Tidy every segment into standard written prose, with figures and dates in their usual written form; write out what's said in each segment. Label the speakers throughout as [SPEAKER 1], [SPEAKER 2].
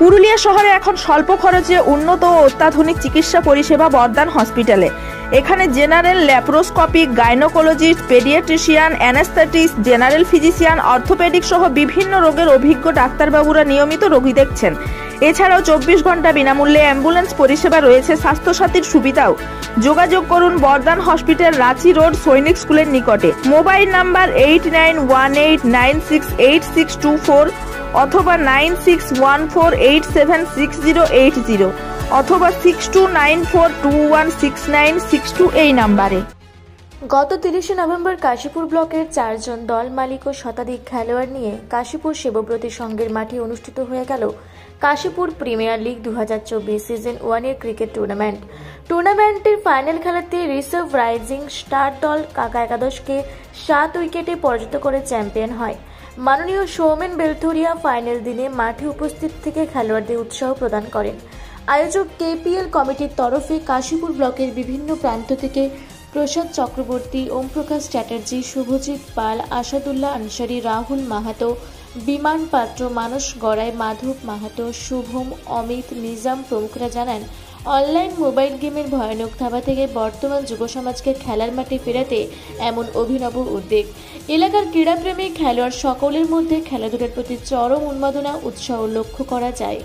[SPEAKER 1] পুরুলিয়া শহরে এখন স্বল্প খরচে উন্নত ও অত্যাধুনিক চিকিৎসা পরিষেবা বর্দান হসপিটালে। এখানে general, laparoscopic, gynaecologist, paediatrician, anaesthetist, general physician, orthopaedic সহ বিভিন্ন রোগের অভিজ্ঞ ডাক্তারবাবুরা নিয়মিত রোগী দেখছেন। এছাড়াও 24 ঘন্টা বিনামূল্যে অ্যাম্বুলেন্স পরিষেবা রয়েছে, স্বাস্থ্যসাথীর সুবিধাও। যোগাযোগ করুন বর্দান হসপিটাল, রাঁচি রোড, সৈনিক স্কুলের নিকটে। মোবাইল নাম্বার 8918968624 অথবা 9614876080 অথবা 6294216962 এই নাম্বারে।
[SPEAKER 2] গত 30 নভেম্বর কাশীপুর ব্লকের 4 জন দল মালিক ও শতাধিক খেলোয়াড় নিয়ে কাশীপুর শিবব্রতী সংঘের মাঠে অনুষ্ঠিত হয়ে গেল কাশীপুর প্রিমিয়ার লিগ 2024 সিজন 1 এর ক্রিকেট টুর্নামেন্ট। টুর্নামেন্টের ফাইনাল খেলাতে রিসার্ভ রাইজিং স্টার দল কাকা একাদশকে 7 উইকেটে পরাজিত করে চ্যাম্পিয়ন হয়। মাননীয় সৌমেন বেলথরিয়া ফাইনাল দিনে মাঠে উপস্থিত থেকে খেলোয়াড়দের উৎসাহ প্রদান করেন। আয়োজক কেপিএল কমিটির তরফে কাশীপুর ব্লকের বিভিন্ন প্রান্ত থেকে প্রসাদ চক্রবর্তী, ওম প্রকাশ চ্যাটার্জি, শুভজিৎ পাল, আসাদুল্লাহ আনসারি, রাহুল মাহাতো, বিমান পাত্র, মানস গড়াই, মাধব মাহাতো, শুভম, অমিত, নিজাম প্রমুখরা জানান, অনলাইন মোবাইল গেমের ভয়ানক থাবা থেকে বর্তমান যুব সমাজকে খেলার মাঠে ফেরাতে এমন অভিনব উদ্যোগ। এলাকার ক্রীড়াপ্রেমী খেলোয়াড় সকলের মধ্যে খেলাধুলার প্রতি চরম উন্মাদনা, উৎসাহ লক্ষ্য করা যায়।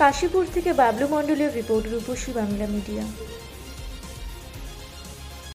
[SPEAKER 2] কাশীপুর থেকে বাবলু মণ্ডলের রিপোর্ট, রূপসী বাংলা মিডিয়া।